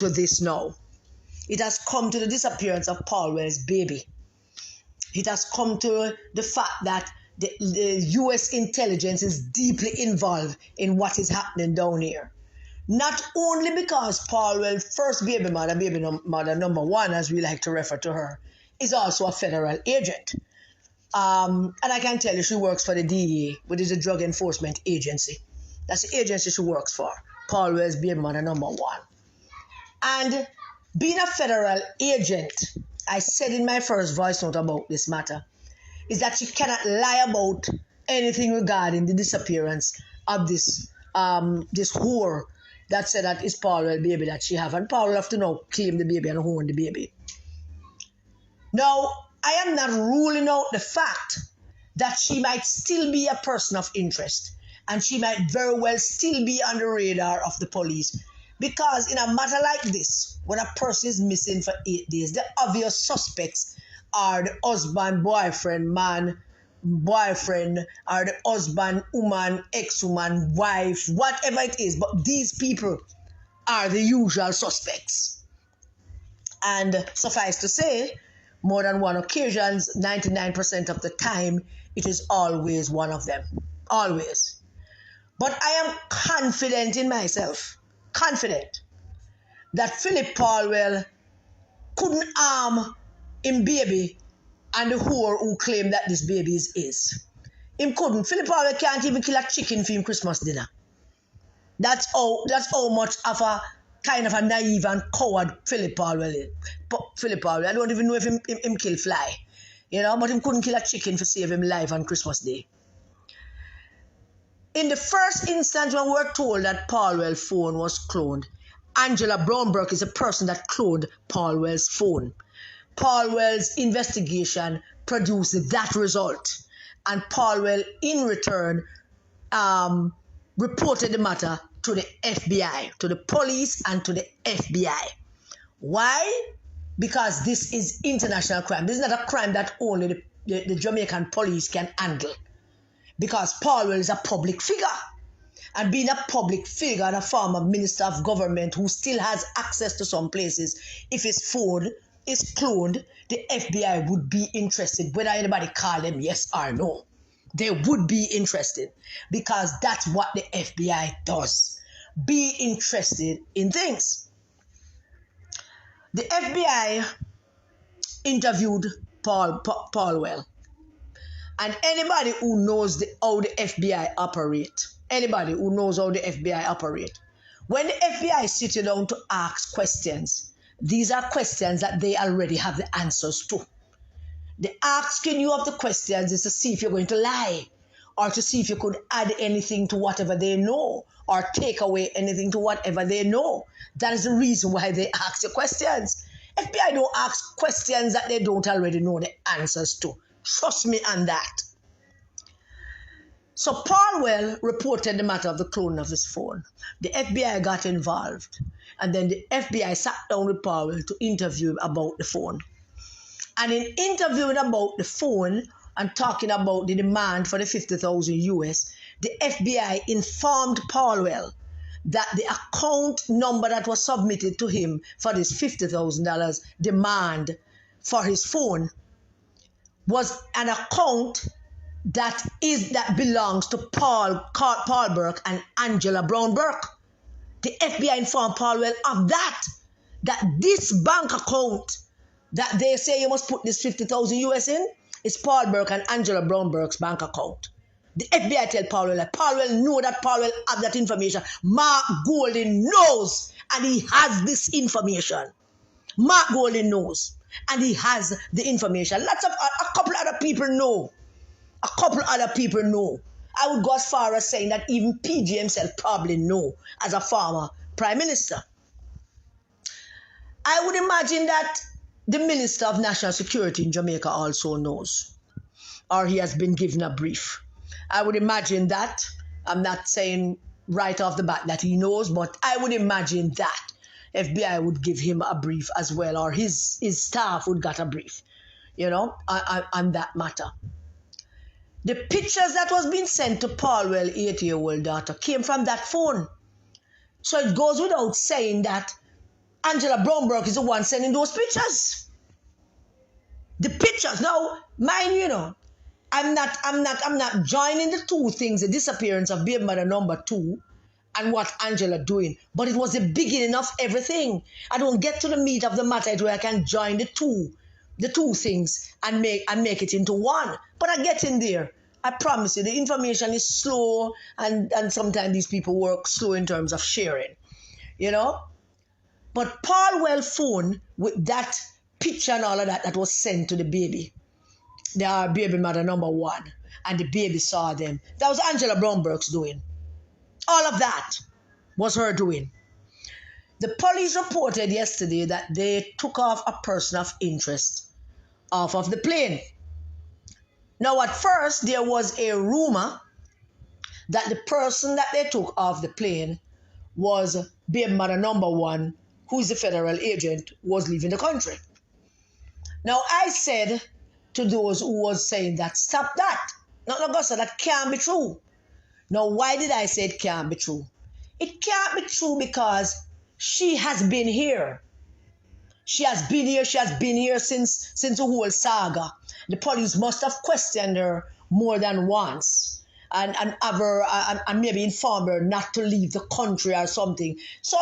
to this now. It has come to the disappearance of Pauwell's baby. It has come to the fact that the US intelligence is deeply involved in what is happening down here. Not only because Pauwell's first baby mother number one, as we like to refer to her, is also a federal agent. And I can tell you she works for the DEA, which is a drug enforcement agency. That's the agency she works for, Pauwell's baby mother number one. And being a federal agent, I said in my first voice note about this matter, is that she cannot lie about anything regarding the disappearance of this whore that said that it's Pauwell's baby that she have. And Pauwell have to now claim the baby and own the baby. Now, I am not ruling out the fact that she might still be a person of interest and she might very well still be on the radar of the police. Because in a matter like this, when a person is missing for 8 days, the obvious suspects are the husband, boyfriend, man, boyfriend, or the husband, woman, ex-woman, wife, whatever it is. But these people are the usual suspects. And suffice to say, more than one occasions, 99% of the time, it is always one of them. Always. But I am confident in myself. Confident that Phillip Pauwell couldn't harm him baby and the whore who claimed that this baby is his. Him couldn't. Phillip Pauwell can't even kill a chicken for him Christmas dinner. That's how much of a kind of a naive and coward Phillip Pauwell is. Phillip Pauwell, I don't even know if him kill fly. You know, but him couldn't kill a chicken for save him life on Christmas Day. In the first instance when we were told that Pauwell's phone was cloned, Angela Brownberg is the person that cloned Pauwell's phone. Pauwell's investigation produced that result. And Pauwell, in return, reported the matter to the FBI, to the police and to the FBI. Why? Because this is international crime. This is not a crime that only the Jamaican police can handle. Because Pauwell is a public figure. And being a public figure and a former minister of government who still has access to some places, if his phone is cloned, the FBI would be interested whether anybody call them yes or no. They would be interested because that's what the FBI does. Be interested in things. The FBI interviewed Pauwell. And anybody who knows how the FBI operate, anybody who knows how the FBI operate, when the FBI sit you down to ask questions, these are questions that they already have the answers to. The asking you of the questions is to see if you're going to lie or to see if you could add anything to whatever they know or take away anything to whatever they know. That is the reason why they ask you questions. FBI don't ask questions that they don't already know the answers to. Trust me on that. So Pauwell reported the matter of the cloning of his phone. The FBI got involved. And then the FBI sat down with Pauwell to interview him about the phone. And in interviewing about the phone and talking about the demand for the 50,000 US, the FBI informed Pauwell that the account number that was submitted to him for this $50,000 demand for his phone was an account that belongs to Paul Burke and Angela Brown Burke. The FBI informed Pauwell of that this bank account that they say you must put this 50,000 US in is Paul Burke and Angela Brown Burke's bank account. The FBI tell Pauwell that Pauwell know that Pauwell have that information. Mark Golding knows and he has this information. Mark Golding knows and he has the information. A couple other people know. A couple other people know. I would go as far as saying that even PG himself probably know as a former prime minister. I would imagine that the Minister of National Security in Jamaica also knows, or he has been given a brief. I would imagine that. I'm not saying right off the bat that he knows, but I would imagine that FBI would give him a brief as well, or his staff would get a brief, on that matter. The pictures that was being sent to Pauwell's 8-year-old daughter came from that phone. So it goes without saying that Angela Brownberg is the one sending those pictures. The pictures. Now, mind you, I'm not joining the two things, the disappearance of baby mother number 2 and what Angela doing. But it was the beginning of everything. I don't get to the meat of the matter where I can join the two things and make it into one. But I get in there. I promise you, the information is slow, and sometimes these people work slow in terms of sharing, But Pauwell phone with that picture and all of that was sent to the baby. They are baby mother number 1, and the baby saw them. That was Angela Brownberg's doing. All of that was her doing. The police reported yesterday that they took off a person of interest off of the plane. Now, at first, there was a rumor that the person that they took off the plane was baby mother number 1, who is a federal agent, was leaving the country. Now, I said to those who was saying that, stop that. Not Augusta, that can't be true. Now, why did I say it can't be true? It can't be true because she has been here. She has been here since the whole saga. The police must have questioned her more than once and have her, and maybe informed her not to leave the country or something. So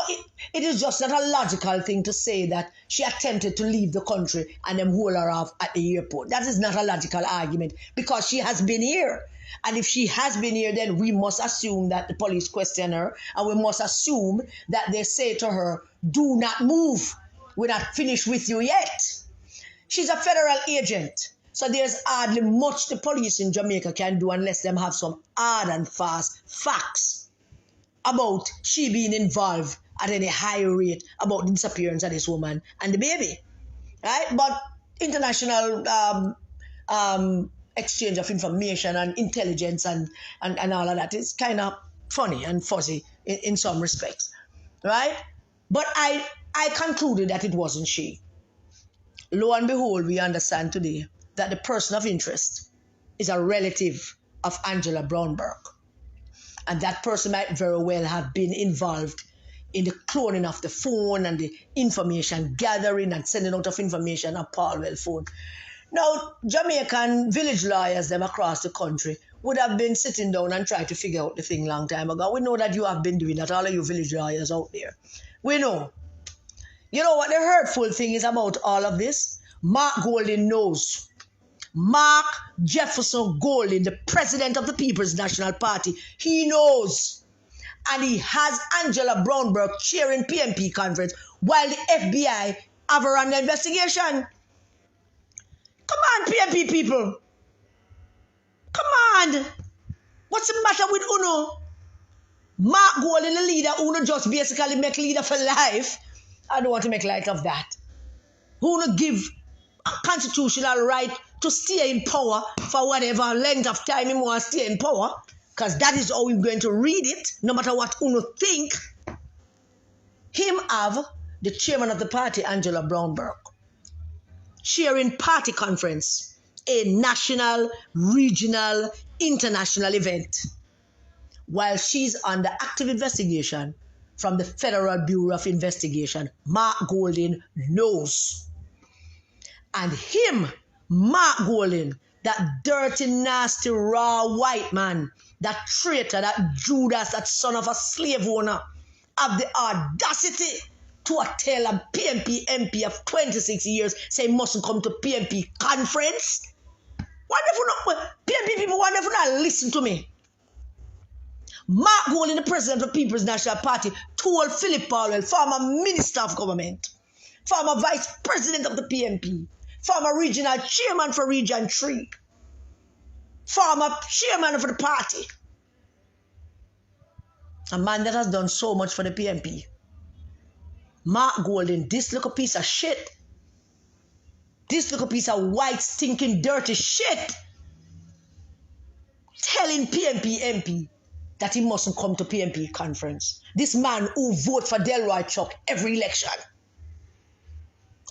it is just not a logical thing to say that she attempted to leave the country and them hold her off at the airport. That is not a logical argument because she has been here. And if she has been here, then we must assume that the police question her, and we must assume that they say to her, do not move. We're not finished with you yet. She's a federal agent. So there's hardly much the police in Jamaica can do unless them have some hard and fast facts about she being involved at any high rate about the disappearance of this woman and the baby. Right? But international exchange of information and intelligence and all of that is kind of funny and fuzzy in some respects. Right? But I concluded that it wasn't she. Lo and behold, we understand today that the person of interest is a relative of Angela Brownberg. And that person might very well have been involved in the cloning of the phone and the information gathering and sending out of information on Pauwell phone. Now, Jamaican village lawyers them across the country would have been sitting down and trying to figure out the thing long time ago. We know that you have been doing that, all of you village lawyers out there. We know. You know what the hurtful thing is about all of this? Mark Golding knows. Mark Jefferson Golding, the president of the People's National Party, he knows. And he has Angela Brownberg chairing PNP conference while the FBI have her on the investigation. Come on, PNP people. Come on. What's the matter with Uno? Mark Golding, the leader, Uno just basically make leader for life. I don't want to make light of that. Uno give a constitutional right to stay in power for whatever length of time he wants to stay in power, because that is how we're going to read it, no matter what Uno think. Him have the chairman of the party, Angela Brownberg, chairing party conference, a national, regional, international event, while she's under active investigation from the Federal Bureau of Investigation. Mark Golding knows. And him, Mark Golding, that dirty, nasty, raw white man, that traitor, that Judas, that son of a slave owner, have the audacity to tell a PNP MP of 26 years, say he mustn't come to PNP conference. Wonderful, PNP people, wonderful, not listen to me. Mark Golding, the president of the People's National Party, told Phillip, Pauwell, former minister of government, former vice president of the PNP, former regional chairman for Region 3, former chairman of the party, a man that has done so much for the PNP. Mark Golding, this little piece of shit, this little piece of white, stinking, dirty shit, telling PNP MP that he mustn't come to PNP conference. This man who vote for Delroy Chuck every election.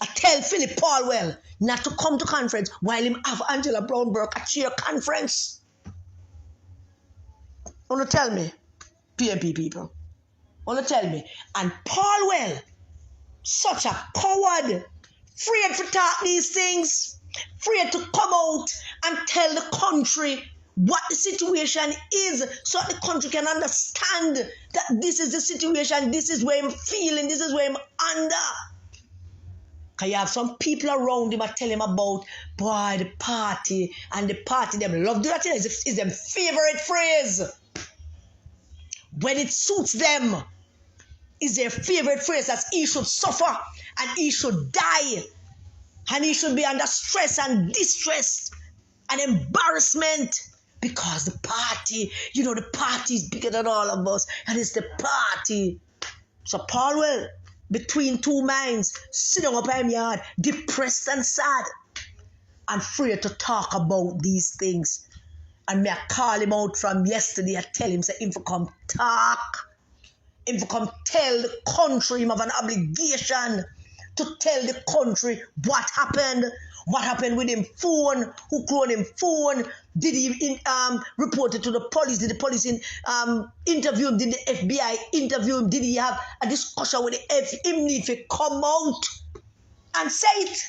I tell Phillip Pauwell not to come to conference while him have Angela Brownberg at chair conference. Want to tell me, PNP people? Want to tell me? And Pauwell Such a coward. Afraid to talk these things. Afraid to come out and tell the country what the situation is so that the country can understand that this is the situation, this is where I'm feeling, this is where I'm under. Because you have some people around him that tell him about, boy, the party, and the party, them love do that thing, is their favorite phrase. When it suits them, is their favorite phrase that he should suffer and he should die and he should be under stress and distress and embarrassment because the party, the party is bigger than all of us and it's the party. So Pauwell, between two minds, sitting up in yard, depressed and sad and afraid to talk about these things. And me I call him out from yesterday, I tell him, say, him to come talk. Him to come tell the country him have an obligation to tell the country what happened with him phone, who cloned him phone, did he report it to the police, did the police interview him, did the FBI interview him, did he have a discussion with the FBI, him need to come out and say it,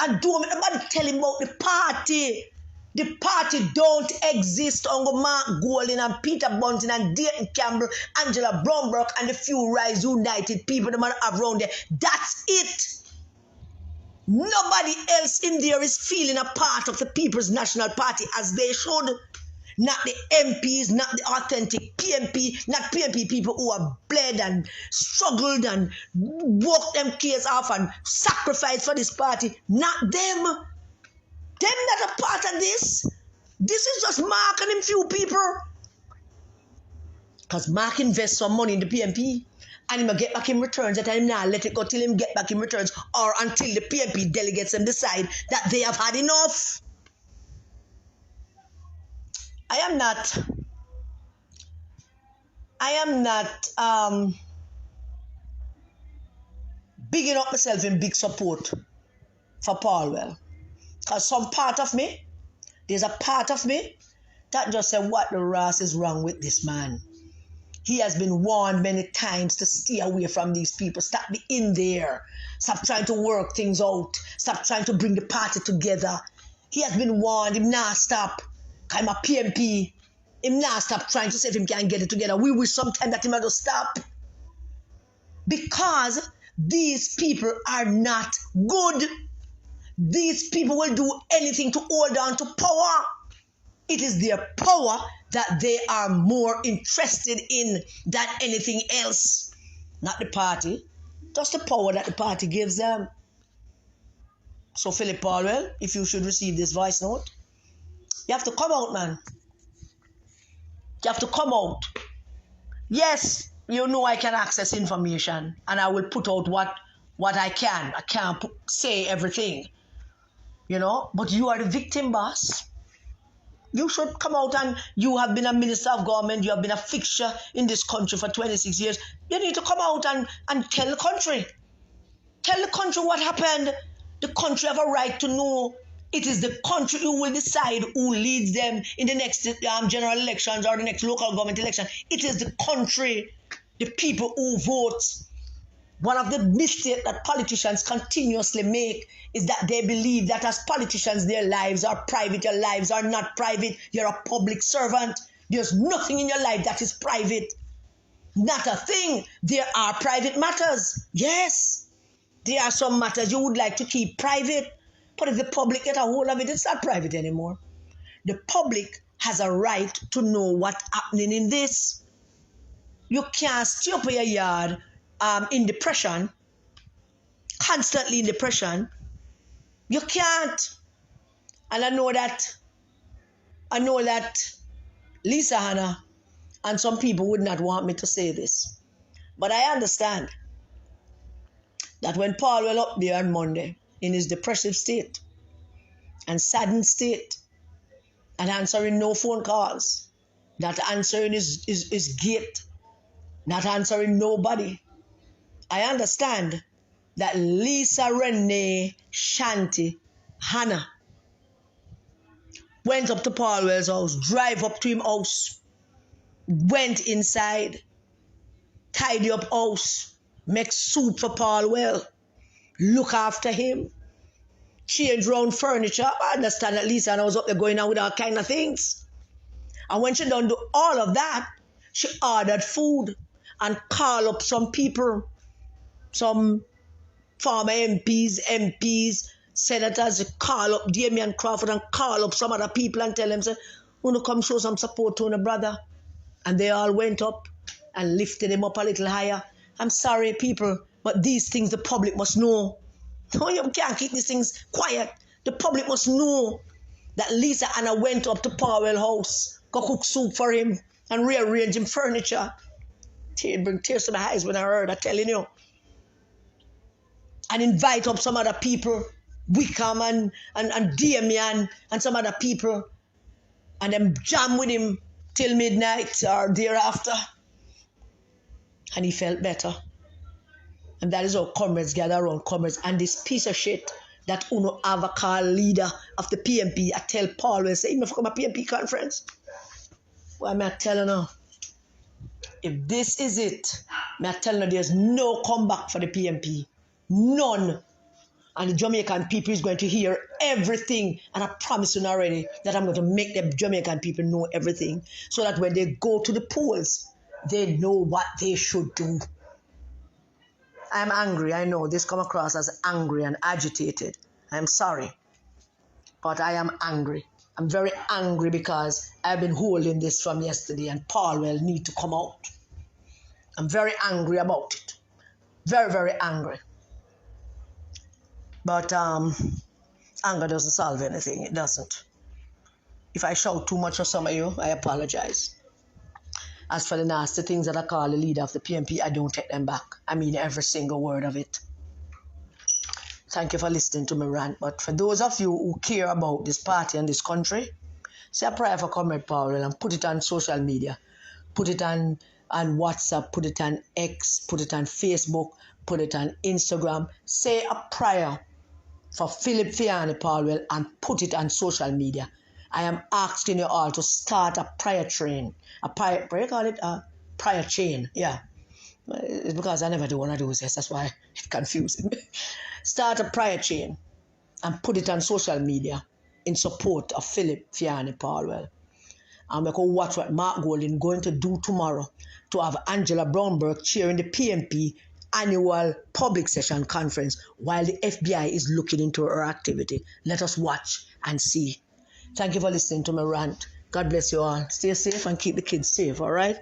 and do him, nobody tell him about the party. The party don't exist on Mark Golding and Peter Bunting and Dayton Campbell, Angela Brownbrook and the few Rise United people the man have around there. That's it. Nobody else in there is feeling a part of the People's National Party as they should. Not the MPs, not the authentic PMP, not PMP people who have bled and struggled and walked them kids off and sacrificed for this party. Not them. Them not a part of this. This is just Mark and him few people. Because Mark invests some money in the PMP and he will get back in returns. That time now let it go till him get back in returns or until the PMP delegates them decide that they have had enough. I am not bigging up myself in big support for Pauwell. Because there's a part of me that just said, what the ras is wrong with this man? He has been warned many times to stay away from these people. Stop being in there. Stop trying to work things out. Stop trying to bring the party together. He has been warned. Him not stop. I'm a PMP. Him not stop trying to see if him can get it together. We wish sometime that him had to stop. Because these people are not good. These people will do anything to hold on to power. It is their power that they are more interested in than anything else. Not the party, just the power that the party gives them. So Phillip Pauwell, if you should receive this voice note, you have to come out, man. You have to come out. Yes, you know I can access information and I will put out what I can. I can't say everything. But you are the victim, boss. You should come out, and you have been a minister of government, you have been a fixture in this country for 26 years. You need to come out and tell the country. Tell the country what happened. The country have a right to know. It is the country who will decide who leads them in the next general elections or the next local government election. It is the country, the people who vote. One of the mistakes that politicians continuously make is that they believe that as politicians, their lives are private. Your lives are not private. You're a public servant. There's nothing in your life that is private. Not a thing. There are private matters. Yes, there are some matters you would like to keep private. But if the public get a hold of it, it's not private anymore. The public has a right to know what's happening in this. You can't stay up in your yard in depression, constantly in depression. You can't. And I know that Lisa Hannah and some people would not want me to say this. But I understand that when Pauwell up there on Monday in his depressive state and saddened state and answering no phone calls, not answering his gate, not answering nobody, I understand that Lisa Renee Shanti Hannah went up to Pauwell's house, drive up to him house, went inside, tidy up house, make soup for Pauwell, look after him, change round furniture. I understand at least, and I was up there going on with all kind of things. And when she done do all of that, she ordered food and call up some people, some former MPs, senators, call up Damian Crawford and call up some other people and tell them, say, wanna come show some support to a brother. And they all went up and lifted him up a little higher. I'm sorry, people, but these things the public must know. No, you can't keep these things quiet. The public must know that Lisa Anna went up to Pauwell house, go cook soup for him and rearrange him furniture. Bring tears to my eyes when I heard, I'm telling you. And invite up some other people, Wickham and Damian and some other people, and then jam with him till midnight or thereafter. And he felt better. And that is how comrades gather around comrades. And this piece of shit that Uno have a call leader of the PMP, I tell Pauwell, say, if come a PMP conference. Why am I telling her? If this is it, I'm telling her there's no comeback for the PMP. None. And the Jamaican people is going to hear everything. And I promise you already that I'm going to make the Jamaican people know everything. So that when they go to the polls, they know what they should do. I'm angry. I know this come across as angry and agitated. I'm sorry. But I am angry. I'm very angry because I've been holding this from yesterday and Pauwell need to come out. I'm very angry about it. Very, very angry. But anger doesn't solve anything. It doesn't. If I shout too much for some of you, I apologize. As for the nasty things that I call the leader of the PMP, I don't take them back. I mean every single word of it. Thank you for listening to me rant. But for those of you who care about this party and this country, say a prayer for Comrade Pauwell and put it on social media. Put it on WhatsApp, put it on X, put it on Facebook, put it on Instagram. Say a prayer for Phillip Pauwell and put it on social media. I am asking you all to start a prayer train. A prayer chain. Yeah. It's because I never do one of those. Yes, that's why it's confusing me. Start a prayer chain and put it on social media in support of Phillip Pauwell. And we can watch what Mark Golding going to do tomorrow to have Angela Brownberg chairing the PMP annual public session conference while the FBI is looking into her activity. Let us watch and see. Thank you for listening to my rant. God bless you all. Stay safe and keep the kids safe, all right?